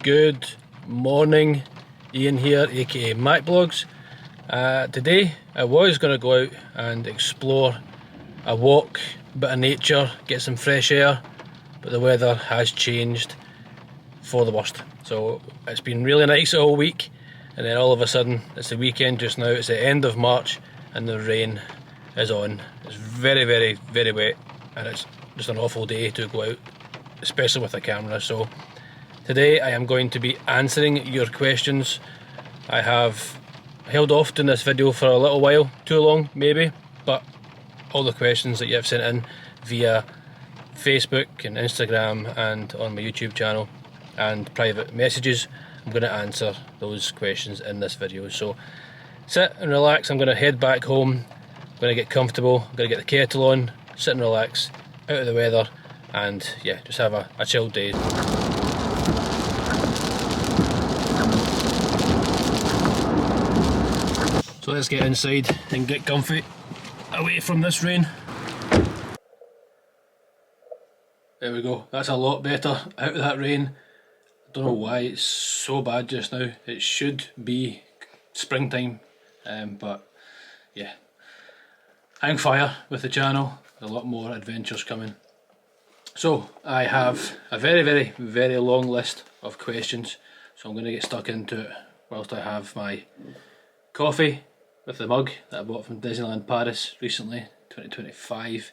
Good morning, Ian here, aka MacBlogs. Today I was going to go out and explore a walk, bit of nature, get some fresh air, but the weather has changed for the worst. So it's been really nice all week, and then all of a sudden it's the weekend just now, it's the end of March and the rain is on. It's very, very, very wet, and it's just an awful day to go out, especially with a camera. So today I am going to be answering your questions. I have held off doing this video for a little while, too long maybe, but all the questions that you have sent in via Facebook and Instagram and on my YouTube channel and private messages, I'm going to answer those questions in this video. So sit and relax. I'm going to head back home, I'm going to get comfortable, I'm going to get the kettle on, sit and relax, out of the weather, and yeah, just have a chilled day. So let's get inside and get comfy away from this rain. There we go, that's a lot better, out of that rain. I don't know why it's so bad just now. It should be springtime, but yeah. Hang fire with the channel, a lot more adventures coming. So I have a very, very long list of questions, so I'm going to get stuck into it whilst I have my coffee with the mug that I bought from Disneyland Paris recently, 2025,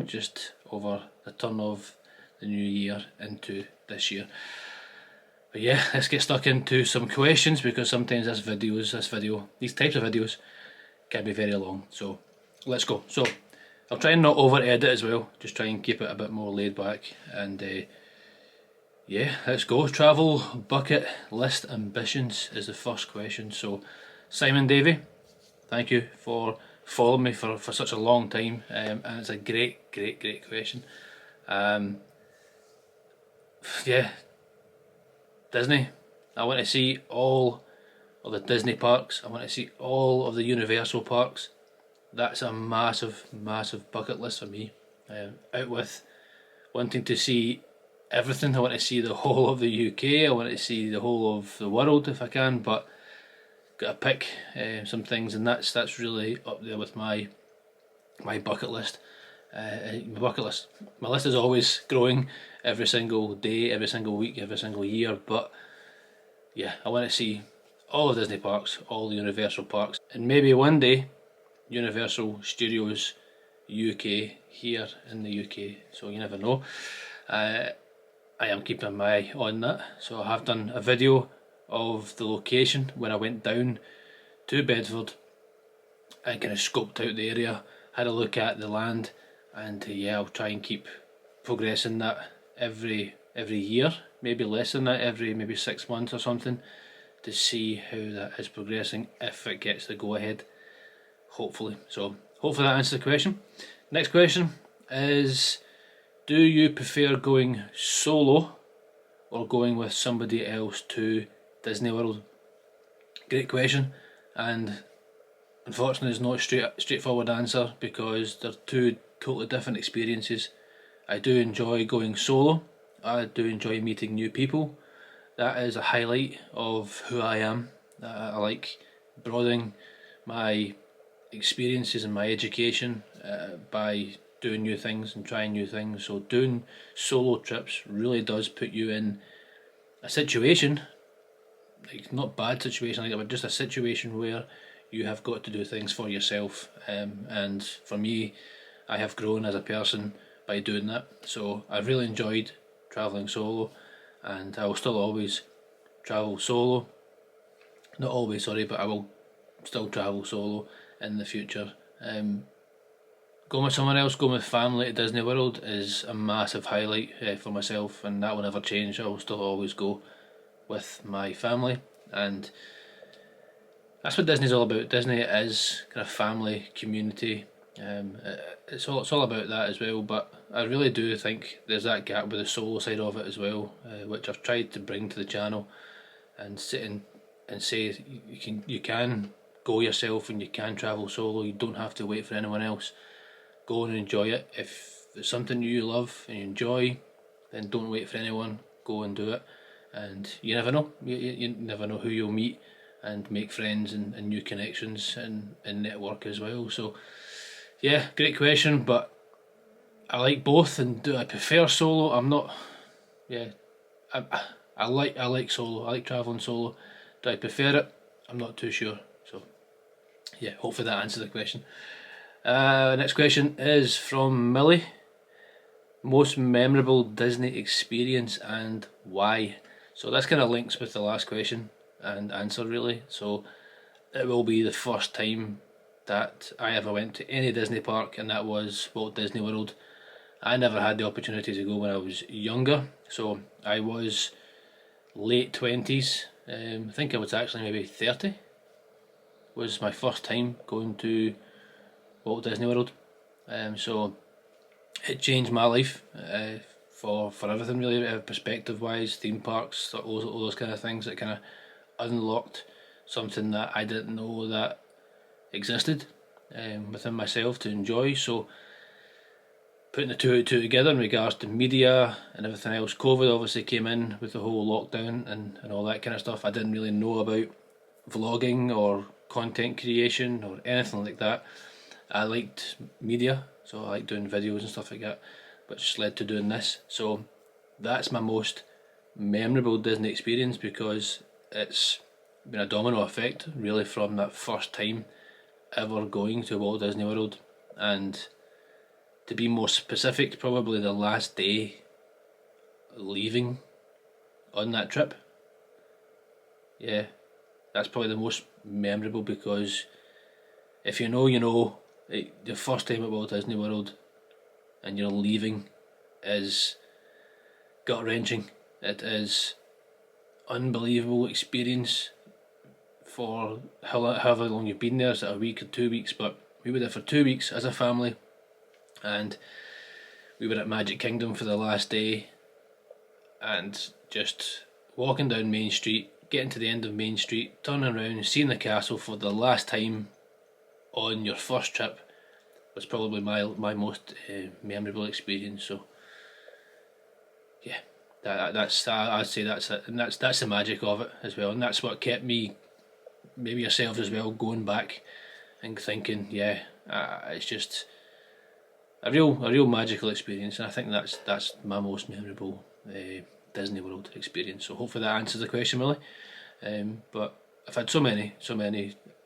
just over the turn of the new year into this year. But yeah, let's get stuck into some questions, because sometimes these types of videos can be very long. So let's go. So I'll try and not over edit as well, just try and keep it a bit more laid back, and yeah, let's go. Travel bucket list ambitions is the first question. So Simon Davey, thank you for following me for such a long time, and it's a great question. Yeah, Disney. I want to see all of the Disney parks. I want to see all of the Universal parks. That's a massive bucket list for me. Out with wanting to see everything. I want to see the whole of the UK. I want to see the whole of the world if I can, but got to pick some things, and that's really up there with my bucket list. My list is always growing every single day, every single week, every single year, but yeah, I want to see all of Disney parks, all the Universal parks, and maybe one day Universal Studios UK here in the UK, so you never know. I am keeping my eye on that, so I have done a video of the location when I went down to Bedford and kind of scoped out the area, had a look at the land, and yeah, I'll try and keep progressing that every year, maybe less than that, every maybe 6 months or something, to see how that is progressing, if it gets the go ahead, hopefully. So hopefully that answers the question. Next question is, do you prefer going solo or going with somebody else to Disney World? Great question, and unfortunately there's not a straightforward answer, because they're two totally different experiences. I do enjoy going solo, I do enjoy meeting new people. That is a highlight of who I am. I like broadening my experiences and my education by doing new things and trying new things. So doing solo trips really does put you in a situation, like not bad situation like that, but just a situation where you have got to do things for yourself, and for me, I have grown as a person by doing that. So I've really enjoyed travelling solo, and I will still always travel solo. Not always, sorry, but I will still travel solo in the future. Going with someone else, going with family to Disney World is a massive highlight for myself, and that will never change. I will still always go with my family, and that's what Disney's all about. Disney is kind of family, community. It's all about that as well. But I really do think there's that gap with the solo side of it as well, which I've tried to bring to the channel, and sit and say you can go yourself and you can travel solo. You don't have to wait for anyone else. Go and enjoy it. If it's something you love and you enjoy, then don't wait for anyone. Go and do it. and you never know. You never know who you'll meet and make friends and new connections and network as well. So yeah, great question, but I like both. And do I prefer solo? I'm not. Yeah, I, I like solo. I like travelling solo. Do I prefer it? I'm not too sure. So yeah, hopefully that answers the question. Next question is from Millie. Most memorable Disney experience and why? So this kind of links with the last question and answer really. So it will be the first time that I ever went to any Disney park, and that was Walt Disney World. I never had the opportunity to go when I was younger, so I was late 20s. I think I was actually maybe 30. Was my first time going to Walt Disney World. So it changed my life for everything really, perspective wise, theme parks, all those kind of things. That kind of unlocked something that I didn't know that existed within myself to enjoy. So putting the two together in regards to media and everything else, COVID obviously came in with the whole lockdown and all that kind of stuff. I didn't really know about vlogging or content creation or anything like that. I liked media, so I liked doing videos and stuff like that, which led to doing this. So that's my most memorable Disney experience, because it's been a domino effect really from that first time ever going to Walt Disney World. And to be more specific, probably the last day leaving on that trip. Yeah, that's probably the most memorable, because if you know, you know. The first time at Walt Disney World and you're leaving is gut wrenching. It is unbelievable experience for however long you've been there. Is it a week or 2 weeks? But we were there for 2 weeks as a family, and we were at Magic Kingdom for the last day, and just walking down Main Street, getting to the end of Main Street, turning around, seeing the castle for the last time on your first trip was probably my most memorable experience. So yeah, I'd say that's it, and that's the magic of it as well, and that's what kept me, maybe yourself as well, going back and thinking, yeah, it's just a real magical experience, and I think that's my most memorable Disney World experience. So hopefully that answers the question, Millie. But I've had so many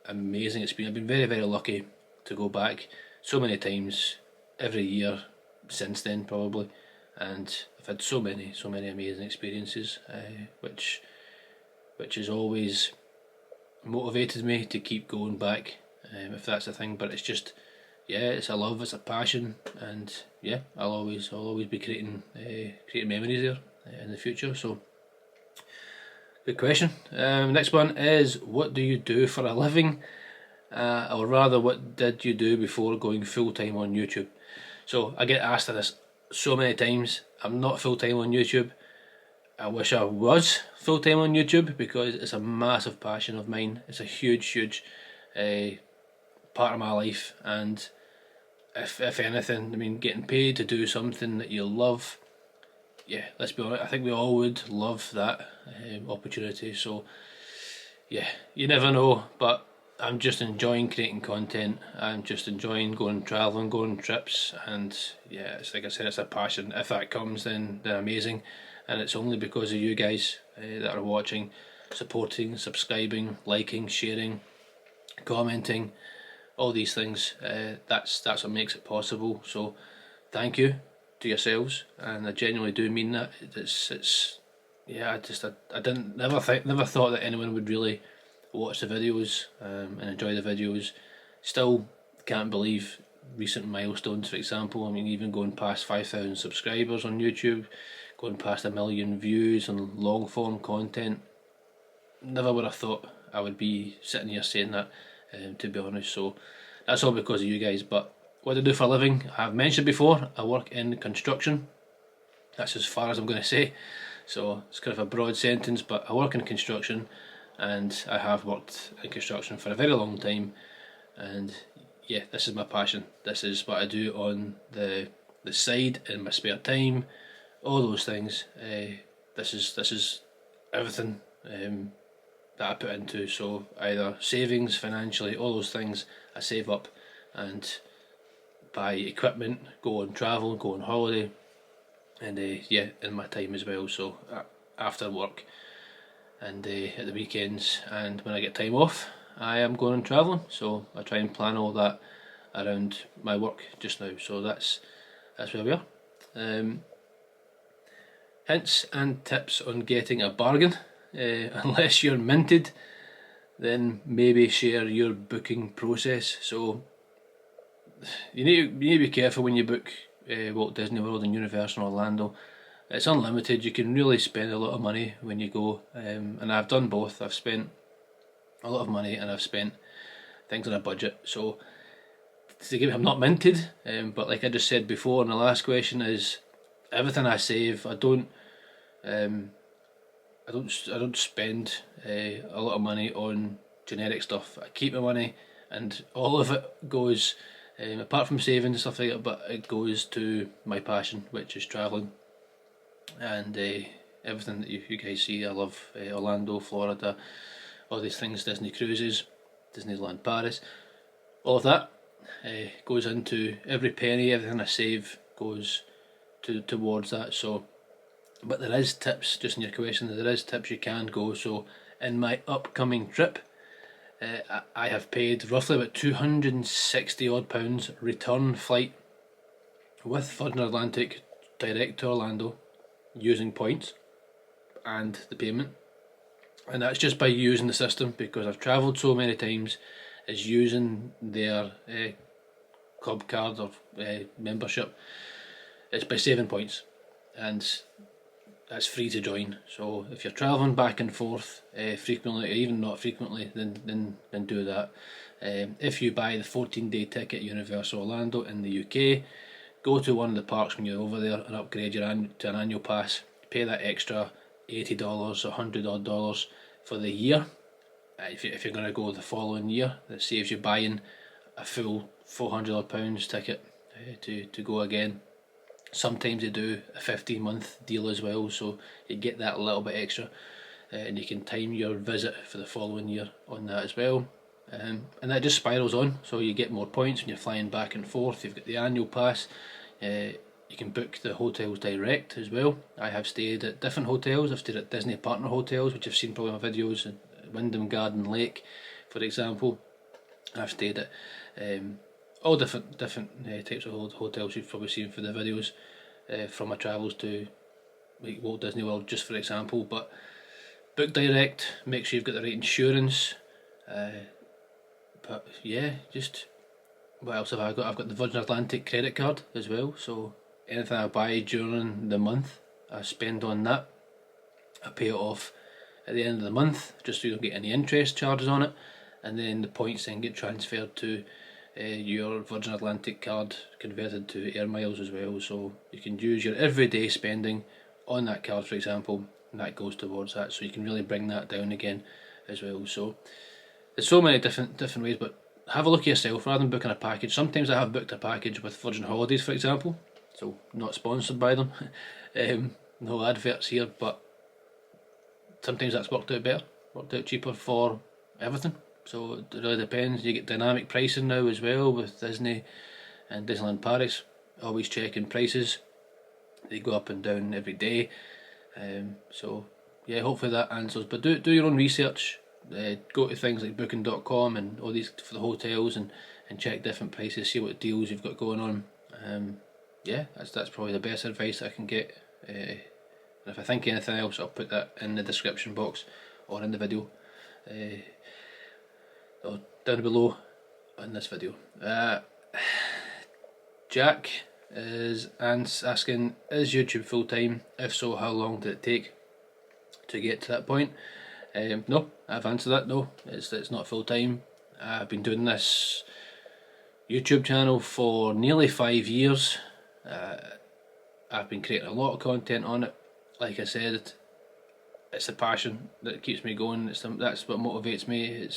amazing experiences. I've been very lucky to go back so many times every year since then, probably, and I've had so many amazing experiences, which has always motivated me to keep going back, if that's the thing. But it's just, yeah, it's a love, it's a passion, and yeah, I'll always be creating memories there in the future. So good question. Next one is, what do you do for a living? Or rather, what did you do before going full time on YouTube? So I get asked this so many times. I'm not full time on YouTube. I wish I was full time on YouTube, because it's a massive passion of mine. It's a huge part of my life, and if anything, I mean, getting paid to do something that you love, yeah, let's be honest, I think we all would love that opportunity. So yeah, you never know, but I'm just enjoying creating content. I'm just enjoying going travelling, going on trips, and yeah, it's like I said, it's a passion. If that comes, then amazing, and it's only because of you guys that are watching, supporting, subscribing, liking, sharing, commenting, all these things. That's what makes it possible. So thank you to yourselves, and I genuinely do mean that. It's yeah, I didn't never thought that anyone would really watch the videos and enjoy the videos. Still can't believe recent milestones, for example. I mean, even going past 5,000 subscribers on YouTube, going past 1 million views on long form content. Never would have thought I would be sitting here saying that, to be honest. So that's all because of you guys. But what I do for a living, I've mentioned before, I work in construction. That's as far as I'm going to say. So it's kind of a broad sentence, but I work in construction, and I have worked in construction for a very long time. And yeah, this is my passion. This is what I do on the side in my spare time. All those things. This is everything that I put into, so either savings, financially, all those things I save up and buy equipment, go on travel, go on holiday, and yeah, in my time as well, so after work and at the weekends and when I get time off, I am going on travelling, so I try and plan all that around my work just now, so that's where we are. Hints and tips on getting a bargain. Unless you're minted, then maybe share your booking process. So you need to be careful when you book Walt Disney World and Universal Orlando. It's unlimited. You can really spend a lot of money when you go, and I've done both. I've spent a lot of money and I've spent things on a budget. So I'm not minted, but like I just said before in the last question, is everything I save. I don't spend a lot of money on generic stuff. I keep my money, and all of it goes, apart from saving and stuff like that, but it goes to my passion, which is travelling, and everything that you guys see. I love Orlando, Florida, all these things, Disney cruises, Disneyland Paris, all of that goes into every penny. Everything I save goes towards that. So, but there is tips, just in your question, there is tips you can go. So in my upcoming trip, I have paid roughly about £260 odd return flight with Virgin Atlantic direct to Orlando using points and the payment, and that's just by using the system, because I've travelled so many times, is using their club card or membership. It's by saving points, and that's free to join. So if you're travelling back and forth frequently, or even not frequently, then do that. If you buy the 14-day ticket Universal Orlando in the UK, go to one of the parks when you're over there and upgrade to an annual pass. Pay that extra $80 or $100 odd for the year. If you're going to go the following year, that saves you buying a full £400 odd ticket to go again. Sometimes they do a 15-month deal as well, so you get that a little bit extra, and you can time your visit for the following year on that as well. And that just spirals on, so you get more points when you're flying back and forth. You've got the annual pass. You can book the hotels direct as well. I have stayed at different hotels. I've stayed at Disney partner hotels, which you've seen probably in my videos, at Wyndham Garden Lake, for example. I've stayed at all different types of hotels you've probably seen for the videos from my travels to like Walt Disney World, just for example. But book direct, make sure you've got the right insurance. But yeah, just what else have I got? I've got the Virgin Atlantic credit card as well, so anything I buy during the month, I spend on that. I pay it off at the end of the month, just so you don't get any interest charges on it, and then the points then get transferred to your Virgin Atlantic card, converted to air miles as well, so you can use your everyday spending on that card, for example, and that goes towards that, so you can really bring that down again as well. So there's so many different ways, but have a look at yourself rather than booking a package. Sometimes I have booked a package with Virgin Holidays, for example, so not sponsored by them, no adverts here, but sometimes that's worked out better, worked out cheaper for everything. So it really depends. You get dynamic pricing now as well with Disney and Disneyland Paris, always checking prices. They go up and down every day. So yeah, hopefully that answers. But do your own research. Go to things like booking.com and all these for the hotels, and check different prices, see what deals you've got going on. Yeah, that's probably the best advice I can get. And if I think anything else, I'll put that in the description box or in the video. Or down below in this video. Jack is asking, is YouTube full time? If so, how long did it take to get to that point? No, I've answered that. No, it's not full time. I've been doing this YouTube channel for nearly 5 years. I've been creating a lot of content on it. Like I said, it's the passion that keeps me going. That's what motivates me.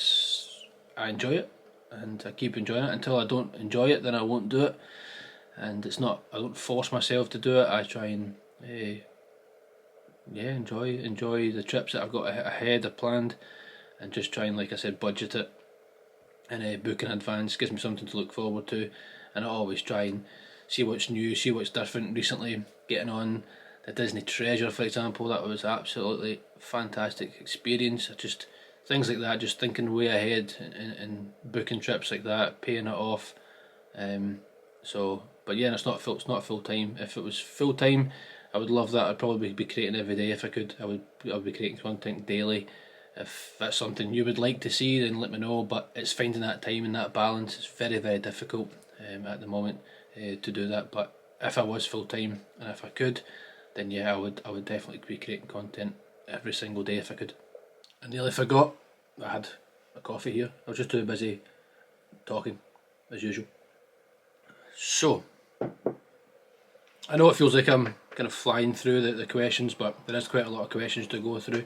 I enjoy it, and I keep enjoying it. Until I don't enjoy it, then I won't do it. And I don't force myself to do it. I try and yeah, enjoy the trips that I've got ahead or planned, and just try and, like I said, budget it and book in advance. Gives me something to look forward to, and I always try and see what's new, see what's different. Recently, getting on the Disney Treasure, for example, that was absolutely fantastic experience. Just things like that, just thinking way ahead and booking trips like that, paying it off. But yeah, it's not full time. If it was full time, I would love that. I'd probably be creating every day if I could. I would be creating content daily. If that's something you would like to see, then let me know. But it's finding that time and that balance. It's very difficult at the moment to do that. But if I was full time and if I could, then yeah, I would definitely be creating content every single day if I could. I nearly forgot. I had a coffee here. I was just too busy talking as usual. So I know it feels like I'm kind of flying through the questions, but there is quite a lot of questions to go through.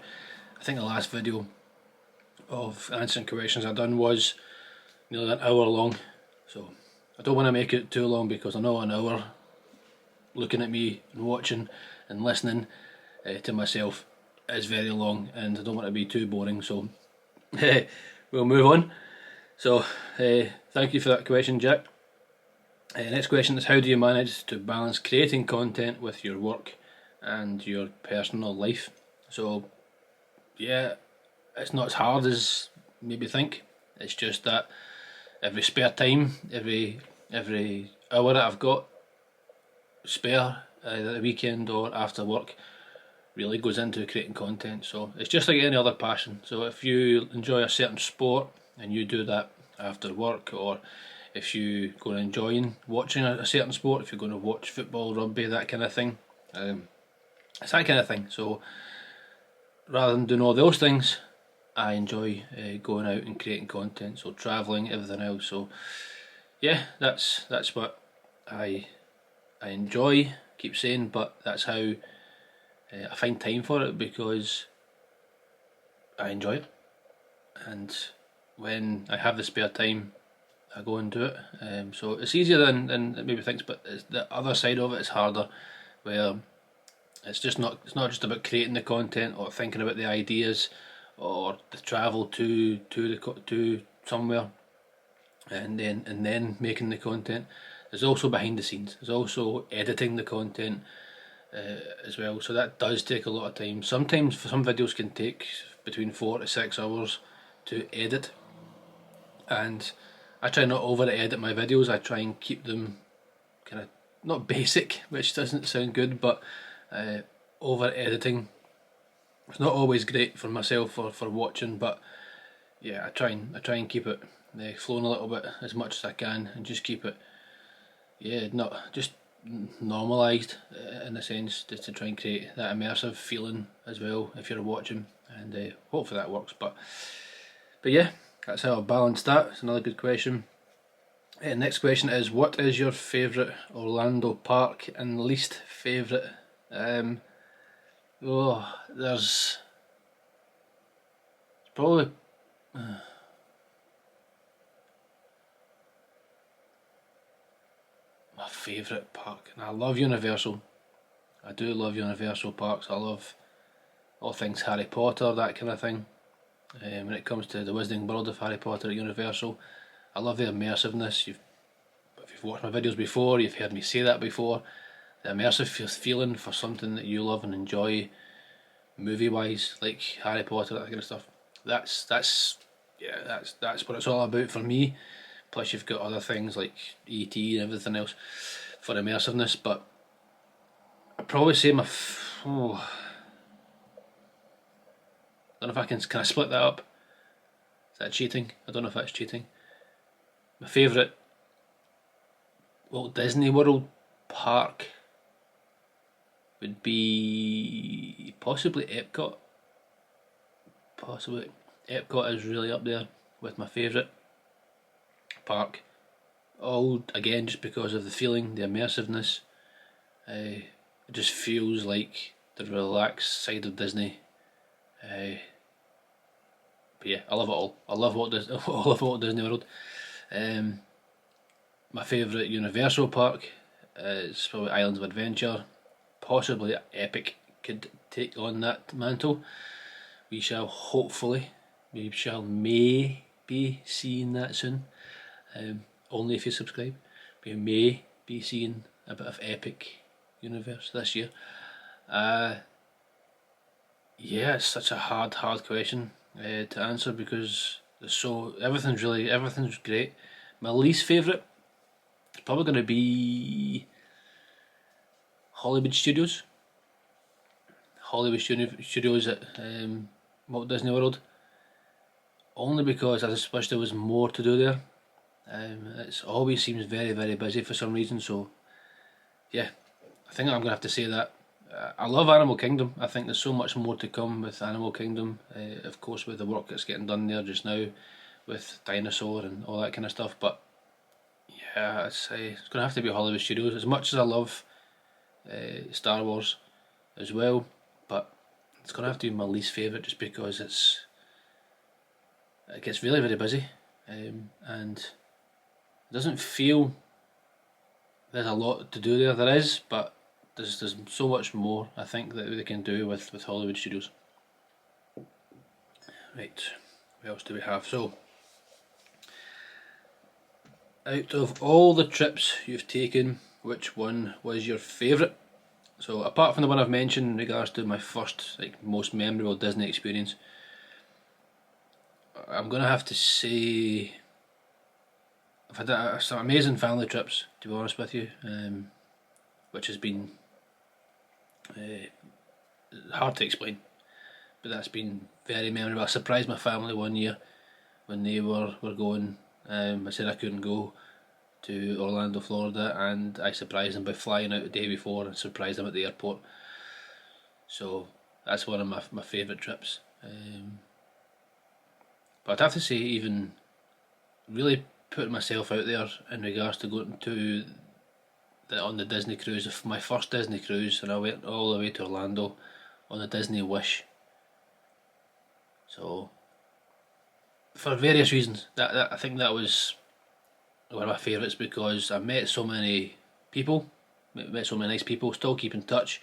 I think the last video of answering questions I done was nearly an hour long, so I don't want to make it too long, because I know an hour looking at me and watching and listening to myself is very long, and I don't want to be too boring, so we'll move on. So thank you for that question, Jack. Next question is, how do you manage to balance creating content with your work and your personal life? So yeah, it's not as hard as maybe think. It's just that every spare time, every hour that I've got spare, either the weekend or after work, really goes into creating content. So it's just like any other passion. So if you enjoy a certain sport and you do that after work, or if you go and enjoying watching a certain sport, if you're going to watch football, rugby, that kind of thing, it's that kind of thing. So rather than doing all those things, I enjoy going out and creating content. So travelling, everything else. So yeah, that's what I enjoy. Keep saying, but that's how I find time for it, because I enjoy it, and when I have the spare time, I go and do it. So it's easier than it maybe thinks, but the other side of it is harder, where it's not just about creating the content or thinking about the ideas or the travel to somewhere, and then making the content. There's also behind the scenes. There's also editing the content as well. So that does take a lot of time. Sometimes some videos can take between 4 to 6 hours to edit, and I try not over edit my videos. I try and keep them kind of not basic, which doesn't sound good, but over editing, it's not always great for myself or for watching. But yeah, I try and keep it flowing a little bit as much as I can, and just keep it not just normalised in a sense, just to try and create that immersive feeling as well if you're watching, and hopefully that works. But yeah, that's how I balance that. It's another good question. Next question is, what is your favourite Orlando park and least favourite? There's probably my favourite park, and I love Universal. I do love Universal parks. I love all things Harry Potter, that kind of thing. When it comes to the Wizarding World of Harry Potter at Universal, I love the immersiveness. If you've watched my videos before, you've heard me say that before. The immersive feeling for something that you love and enjoy, movie wise, like Harry Potter, that kind of stuff. That's what it's all about for me. Plus, you've got other things like ET and everything else for immersiveness. But I'd probably say I don't know if I can I split that up? Is that cheating? I don't know if that's cheating. My favourite Walt Disney World park would be possibly Epcot. Possibly Epcot is really up there with my favourite park. All again just because of the feeling, the immersiveness. It just feels like the relaxed side of Disney. But yeah, I love it all. I love Walt Disney World. My favourite Universal park is probably Islands of Adventure. Possibly Epic could take on that mantle. We shall hopefully, may be seeing that soon. Only if you subscribe. We may be seeing a bit of epic universe this year. Yeah, it's such a hard question to answer because everything's great. My least favourite is probably going to be Hollywood Studios. Studios at Walt Disney World. Only because I just wish there was more to do there. It always seems very, very busy for some reason, so yeah, I think I'm going to have to say that. I love Animal Kingdom. I think there's so much more to come with Animal Kingdom, of course with the work that's getting done there just now with Dinosaur and all that kind of stuff, but yeah, it's going to have to be Hollywood Studios. As much as I love Star Wars as well, but it's going to have to be my least favourite just because it gets really, very busy, and it doesn't feel there's a lot to do there. There is, but there's so much more I think that they can do with Hollywood Studios. Right, what else do we have? So, out of all the trips you've taken, which one was your favourite? So, apart from the one I've mentioned in regards to my first, most memorable Disney experience, I'm gonna have to say I've had some amazing family trips, to be honest with you, which has been hard to explain, but that's been very memorable. I surprised my family one year when they were going. I said I couldn't go to Orlando, Florida, and I surprised them by flying out the day before and surprised them at the airport. So that's one of my favourite trips. But I'd have to say, even really putting myself out there in regards to going to on the Disney cruise, my first Disney cruise, and I went all the way to Orlando on the Disney Wish. So, for various reasons, that I think that was one of my favourites because I met so many people, met so many nice people, still keep in touch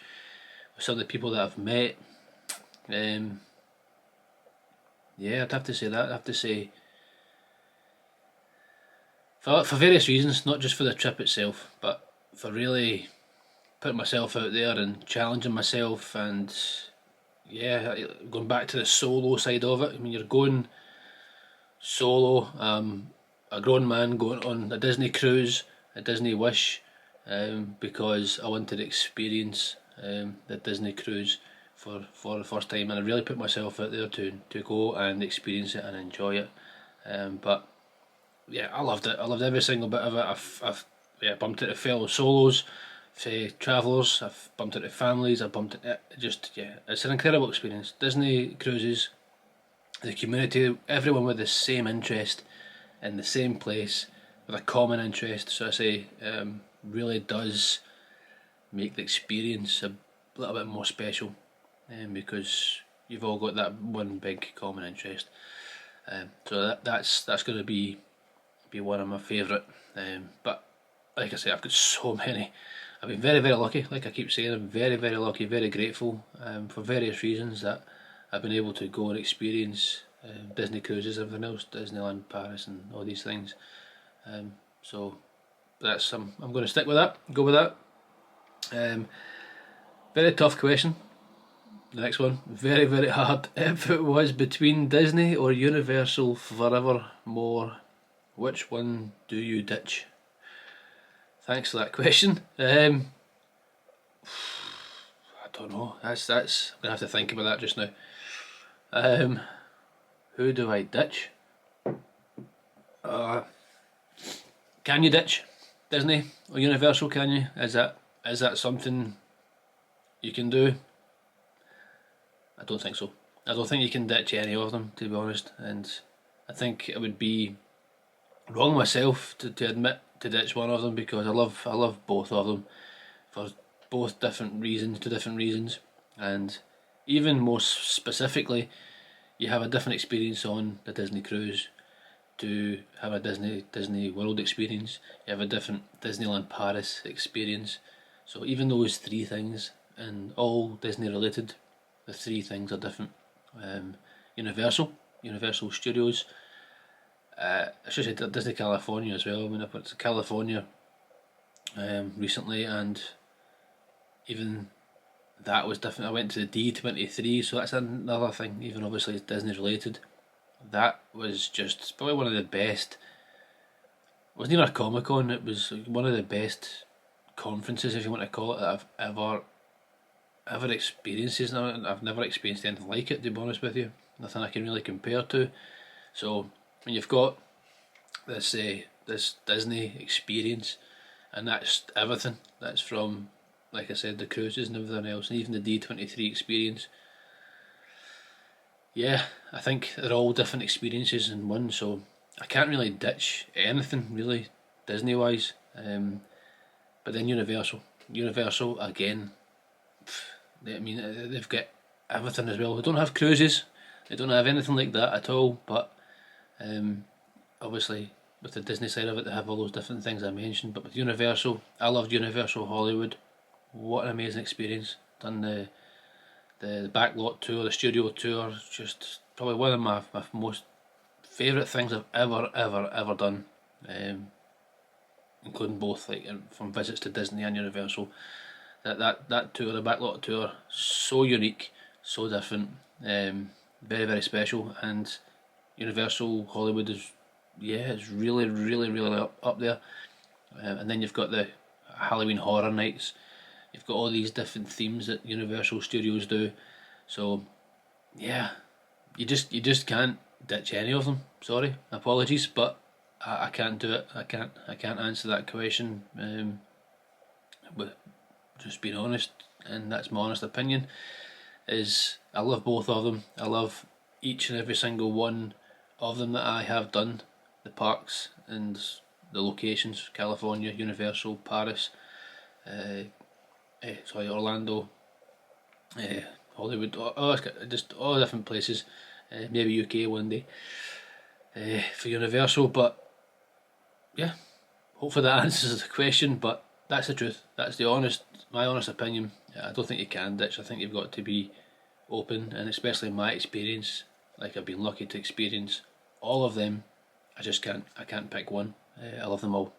with some of the people that I've met. Yeah, I'd have to say that. I'd have to say, for various reasons, not just for the trip itself, but for really putting myself out there and challenging myself, and yeah, going back to the solo side of it. I mean, you're going solo, a grown man going on a Disney cruise, a Disney Wish, because I wanted to experience the Disney cruise for the first time, and I really put myself out there to go and experience it and enjoy it. But yeah, I loved it. I loved every single bit of it. I've bumped into fellow solos, travellers. I've bumped into families. I've bumped into it's an incredible experience. Disney cruises, the community, everyone with the same interest in the same place with a common interest. So I say, really does make the experience a little bit more special, because you've all got that one big common interest. So that's going to be one of my favourite. But like I say, I've got so many. I've been very, very lucky. Like I keep saying, I'm very, very lucky, very grateful, for various reasons that I've been able to go and experience Disney cruises, everything else, Disneyland Paris, and all these things. So that's I'm going to stick with that. Go with that. Very tough question. The next one, very, very hard. If it was between Disney or Universal forevermore, which one do you ditch? Thanks for that question. I don't know. That's I'm gonna have to think about that just now. Who do I ditch? Can you ditch Disney or Universal? Can you? Is that something you can do? I don't think so. I don't think you can ditch any of them, to be honest, and I think it would be wrong myself to admit to ditch one of them, because I love both of them for both different reasons, and even more specifically, you have a different experience on the Disney cruise to have a Disney World experience. You have a different Disneyland Paris experience. So even those three things, and all Disney related, the three things are different. Universal Studios. I should say Disney California as well. I mean, I went to California recently, and even that was different. I went to the D23, so that's another thing, even obviously it's Disney related. That was just probably one of the best. It wasn't even a Comic Con, it was one of the best conferences, if you want to call it, that I've ever experienced. I've never experienced anything like it, to be honest with you. Nothing I can really compare to. So when you've got this Disney experience, and that's everything. That's from, like I said, the cruises and everything else, and even the D23 experience. Yeah, I think they're all different experiences in one, so I can't really ditch anything really Disney wise. But then Universal again. I mean, they've got everything as well. They don't have cruises, they don't have anything like that at all. But obviously, with the Disney side of it, they have all those different things I mentioned. But with Universal, I loved Universal Hollywood. What an amazing experience! Done the backlot tour, the studio tour. Just probably one of my most favourite things I've ever done. Including both, like from visits to Disney and Universal. That tour, the backlot tour, so unique, so different, very special. And Universal Hollywood is, yeah, it's really up there. And then you've got the Halloween Horror Nights. You've got all these different themes that Universal Studios do. So yeah, you just can't ditch any of them. Sorry, apologies, but I can't do it. I can't answer that question. But just being honest, and that's my honest opinion, is I love both of them. I love each and every single one of them that I have done. The parks and the locations: California, Universal, Paris, Orlando, Hollywood, just all different places. Maybe UK one day for Universal, but yeah, hopefully that answers the question. But that's the truth. That's my honest opinion. I don't think you can ditch. I think you've got to be open, and especially in my experience, like I've been lucky to experience all of them. I can't pick one. I love them all.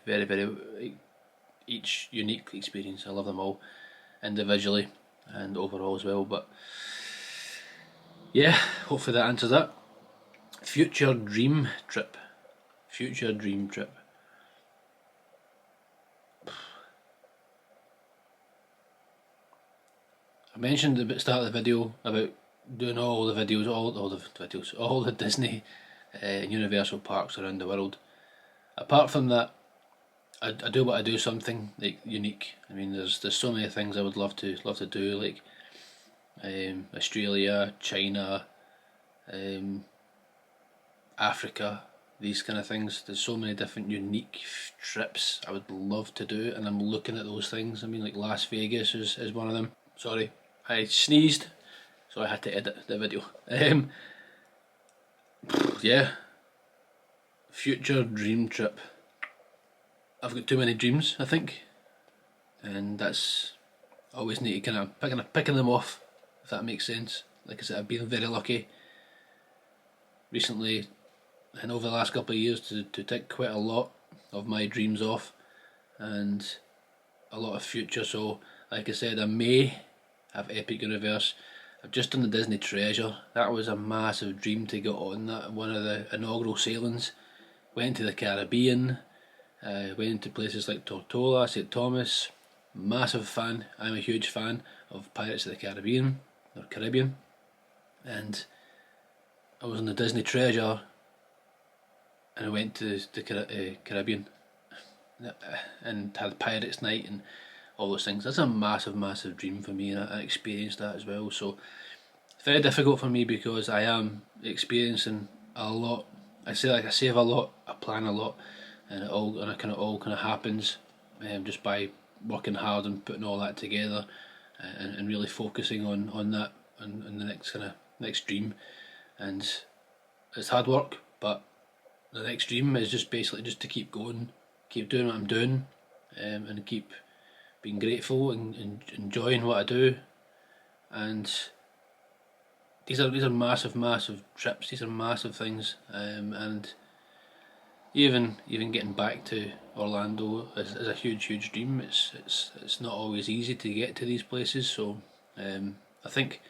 Very, each unique experience. I love them all individually and overall as well. But yeah, hopefully that answers that. Future dream trip. I mentioned at the start of the video about doing all the Disney and Universal parks around the world. Apart from that, I do want to do something like unique. I mean, there's so many things I would love to do, like Australia, China, Africa, these kind of things. There's so many different unique trips I would love to do, and I'm looking at those things. I mean, like Las Vegas is one of them. Sorry, I sneezed, so I had to edit the video. Yeah, future dream trip. I've got too many dreams, I think, and that's always need to kind of picking them off, if that makes sense. Like I said, I've been very lucky recently and over the last couple of years to tick quite a lot of my dreams off, and a lot of future. So like I said, I may have Epic Universe. I've just done the Disney Treasure. That was a massive dream to get on that, one of the inaugural sailings. Went to the Caribbean, went to places like Tortola, St Thomas. Massive fan. I'm a huge fan of Pirates of the Caribbean, and I was on the Disney Treasure, and I went to the Caribbean and had Pirates Night and all those things. That's a massive dream for me, and I experienced that as well. So it's very difficult for me because I am experiencing a lot. I save a lot, I plan a lot, and it kind of happens just by working hard and putting all that together, and really focusing on that and the next dream. And it's hard work, but the next dream is just basically just to keep going, keep doing what I'm doing, and keep being grateful and enjoying what I do, and these are massive trips. These are massive things, and even getting back to Orlando is a huge dream. It's not always easy to get to these places, so I think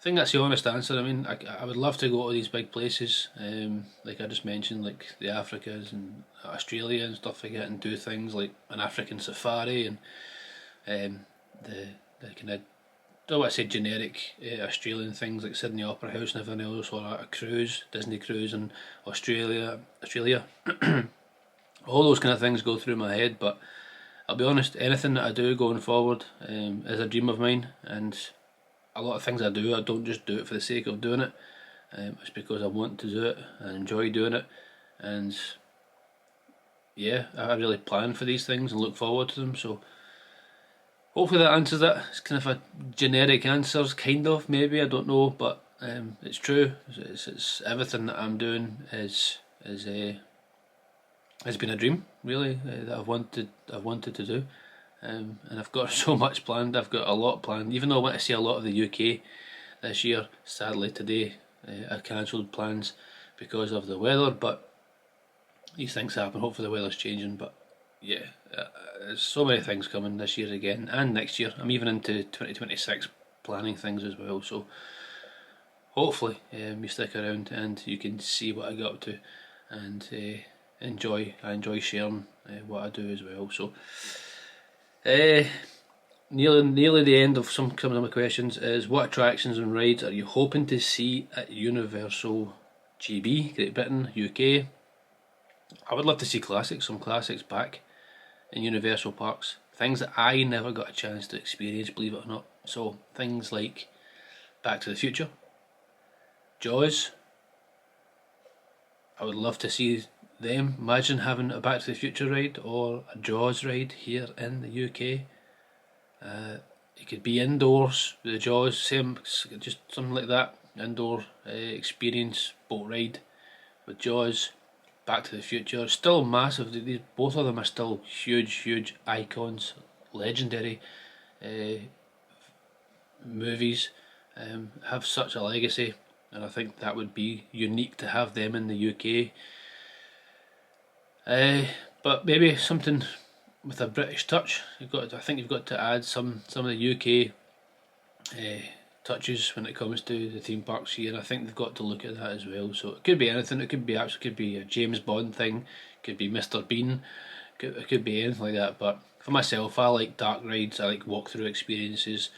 that's the honest answer. I mean, I would love to go to these big places, like I just mentioned, like the Africas and Australia and stuff like that, and do things like an African safari and the kind of, don't want to say generic Australian things like Sydney Opera House and everything else, or a cruise, Disney cruise in Australia. All those kind of things go through my head, but I'll be honest, anything that I do going forward is a dream of mine, and a lot of things I do, I don't just do it for the sake of doing it. It's because I want to do it and enjoy doing it, and yeah, I really plan for these things and look forward to them. So hopefully that answers that. It's kind of a generic answer, kind of, maybe, I don't know, but it's true. It's everything that I'm doing has been a dream, really, that I've wanted to do, and I've got so much planned. I've got a lot planned. Even though I went to see a lot of the UK this year, sadly today I cancelled plans because of the weather, but these things happen. Hopefully the weather's changing, but yeah, there's so many things coming this year again and next year. I'm even into 2026 planning things as well, so hopefully you stick around and you can see what I get up to, and I enjoy sharing what I do as well. So nearly the end of some of my questions is, what attractions and rides are you hoping to see at Universal GB, Great Britain, UK? I would love to see some classics back in Universal parks, things that I never got a chance to experience, believe it or not. So things like Back to the Future, Jaws, I would love to see them. Imagine having a Back to the Future ride or a Jaws ride here in the UK. It could be indoors, the Jaws, same, just something like that, indoor experience, boat ride with Jaws. Back to the Future, still massive. Both of them are still huge icons, legendary movies, have such a legacy, and I think that would be unique to have them in the UK. But maybe something with a British touch. I think you've got to add some of the UK touches when it comes to the theme parks here, and I think they've got to look at that as well. So it could be anything. It could be a James Bond thing, it could be Mr. Bean, it could be anything like that. But for myself, I like dark rides, I like walk-through experiences.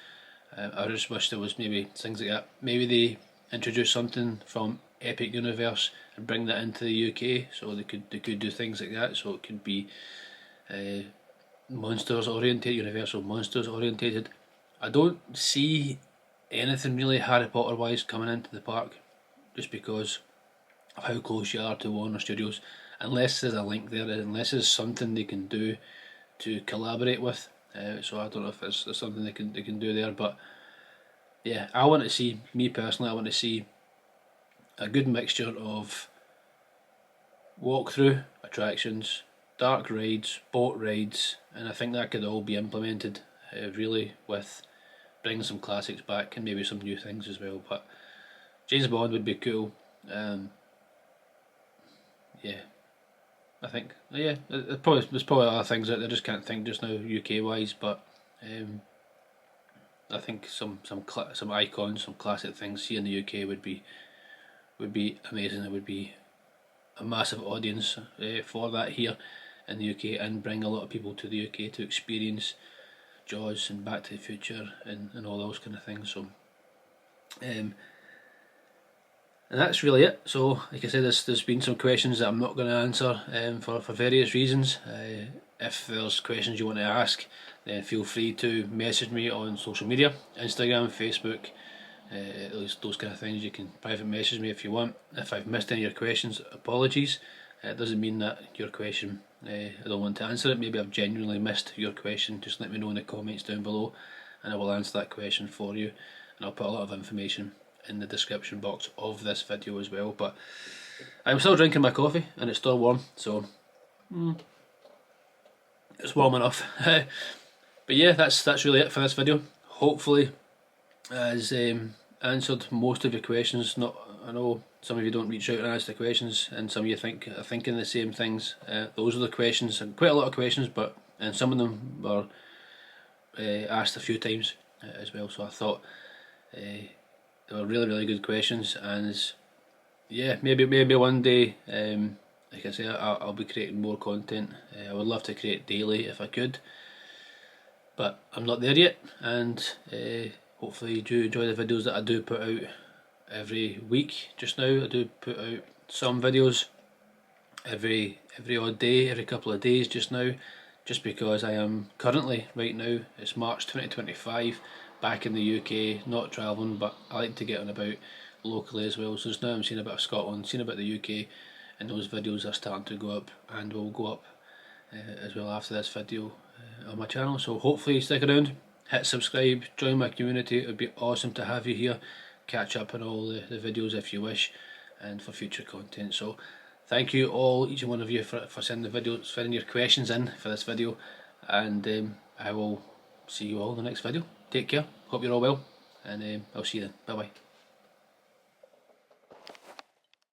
I just wish there was maybe things like that. Maybe they introduce something from Epic Universe and bring that into the UK, so they could do things like that. So it could be monsters orientated, Universal monsters orientated. I don't see anything really Harry Potter wise coming into the park, just because of how close you are to Warner Studios, unless there's a link there, unless there's something they can do to collaborate with. So I don't know if there's something they can do there, but yeah, I want to see, me personally, I want to see a good mixture of walkthrough attractions, dark rides, boat rides, and I think that could all be implemented really with bringing some classics back and maybe some new things as well. But James Bond would be cool. Yeah, I think there's probably other things that I just can't think just now UK wise, but I think some icons, some classic things here in the UK would be amazing. It would be a massive audience for that here in the UK, and bring a lot of people to the UK to experience Jaws and Back to the Future and all those kind of things. So and that's really it. So like I said, there's been some questions that I'm not going to answer for various reasons. If there's questions you want to ask, then feel free to message me on social media, Instagram, Facebook, those kind of things. You can private message me if you want. If I've missed any of your questions, apologies. It doesn't mean that your question I don't want to answer it. Maybe I've genuinely missed your question. Just let me know in the comments down below, and I will answer that question for you. And I'll put a lot of information in the description box of this video as well. But I'm still drinking my coffee and it's still warm, so it's warm enough. But yeah, that's really it for this video. Hopefully has answered most of your questions. Not, I know some of you don't reach out and ask the questions, and some of you are thinking the same things. Those are the questions, and quite a lot of questions, and some of them were asked a few times as well. So I thought they were really good questions, and yeah, maybe one day, like I say, I'll be creating more content. I would love to create daily if I could, but I'm not there yet, and hopefully you do enjoy the videos that I do put out every week. Just now I do put out some videos every odd day, every couple of days just now, just because I am currently, right now, it's March 2025, back in the UK, not travelling, but I like to get on about locally as well. So just now I'm seeing a bit of Scotland, seeing a bit of the UK, and those videos are starting to go up, and will go up as well after this video on my channel. So hopefully stick around, hit subscribe, join my community. It would be awesome to have you here, catch up on all the videos if you wish, and for future content. So thank you all, each and one of you, for sending the videos, sending your questions in for this video, and I will see you all in the next video. Take care, hope you're all well, and I'll see you then. Bye bye.